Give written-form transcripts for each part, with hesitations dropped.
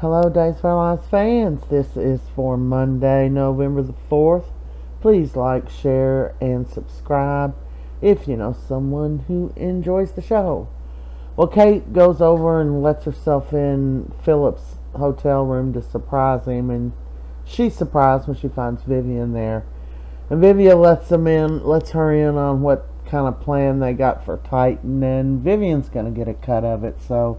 Hello, Days for Lives fans. This is for Monday, November the 4th. Please like, share, and subscribe if you know someone who enjoys the show. Well, Kate goes over and lets herself in Philip's hotel room to surprise him, and she's surprised when she finds Vivian there. And Vivian lets her in on what kind of plan they got for Tate, and Vivian's going to get a cut of it, so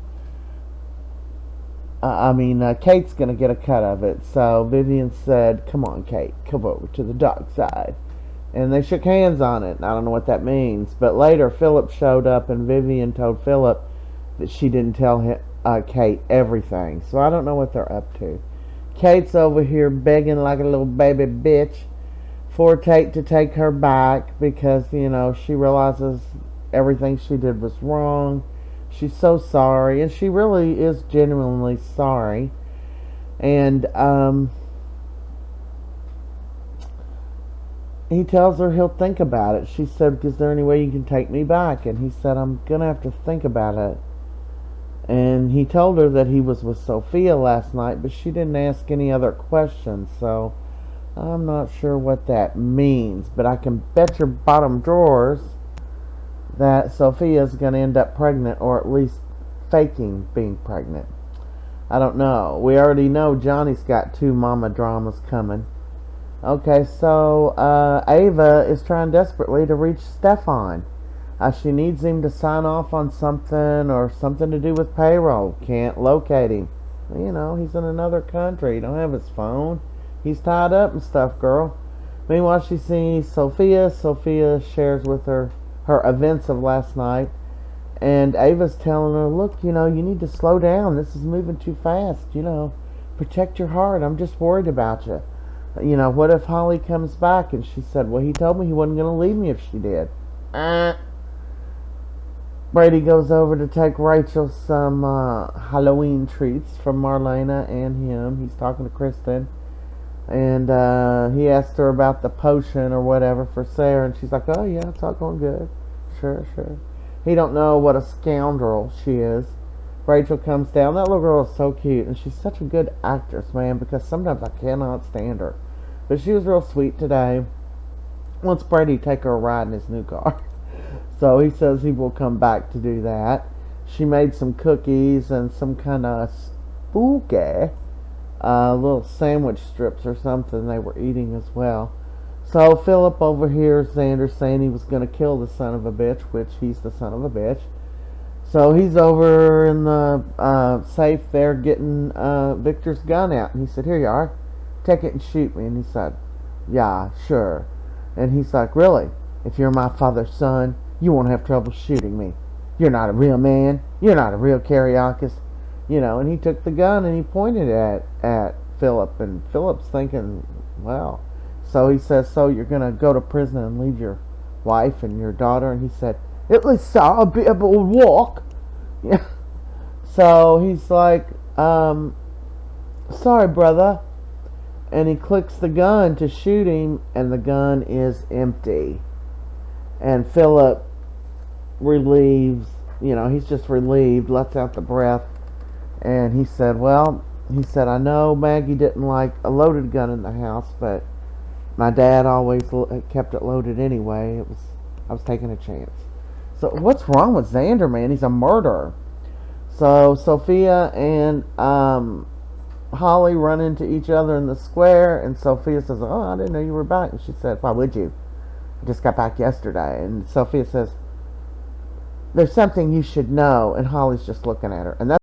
Kate's going to get a cut of it. So Vivian said, "Come on, Kate, come over to the dark side." And they shook hands on it. I don't know what that means. But later, Phillip showed up, and Vivian told Phillip that she didn't tell Kate everything. So I don't know what they're up to. Kate's over here begging like a little baby bitch for Tate to take her back because, she realizes everything she did was wrong. She's so sorry, and she really is genuinely sorry. And he tells her he'll think about it. She said, "Is there any way you can take me back?" And he said, "I'm going to have to think about it." And he told her that he was with Sophia last night, but she didn't ask any other questions, so I'm not sure what that means. But I can bet your bottom drawers that Sophia's going to end up pregnant, or at least faking being pregnant. I don't know. We already know Johnny's got 2 mama dramas coming. Okay, so Ava is trying desperately to reach Stefan. She needs him to sign off on something or something to do with payroll. Can't locate him. He's in another country. He don't have his phone. He's tied up and stuff, girl. Meanwhile, she sees Sophia. Sophia shares with her events of last night, and Ava's telling her, "Look, you need to slow down. This is moving too fast. Protect your heart. I'm just worried about you. What if Holly comes back?" And she said, "Well, he told me he wasn't going to leave me if she did." Brady goes over to take Rachel some Halloween treats from Marlena and him. He's talking to Kristin, and he asked her about the potion or whatever for Sarah, and she's like, "Oh yeah, it's all going good. Sure. He don't know what a scoundrel she is. Rachel comes down. That little girl is so cute, and she's such a good actress, man, because sometimes I cannot stand her. But she was real sweet today. Wants Brady to take her a ride in his new car. So he says he will come back to do that. She made some cookies and some kind of spooky little sandwich strips or something they were eating as well. So Phillip overhears Xander saying he was going to kill the son of a bitch, which he's the son of a bitch. So he's over in the safe there getting Victor's gun out. And he said, "Here you are. Take it and shoot me." And he said, "Yeah, sure." And he's like, "Really? If you're my father's son, you won't have trouble shooting me. You're not a real man. You're not a real Karyakis." And he took the gun and he pointed at Phillip. And Phillip's thinking, well. So he says, "So you're going to go to prison and leave your wife and your daughter?" And he said, "At least I'll be able to walk." Yeah. So he's like, "Sorry, brother." And he clicks the gun to shoot him, and the gun is empty. And Phillip relieves, he's just relieved, lets out the breath. And he said, "I know Maggie didn't like a loaded gun in the house, but my dad always kept it loaded anyway. I was taking a chance." So what's wrong with Xander, man? He's a murderer. So Sophia and Holly run into each other in the square, and Sophia says, "Oh, I didn't know you were back." And she said, "Why would you? I just got back yesterday." And Sophia says, "There's something you should know." And Holly's just looking at her. And that's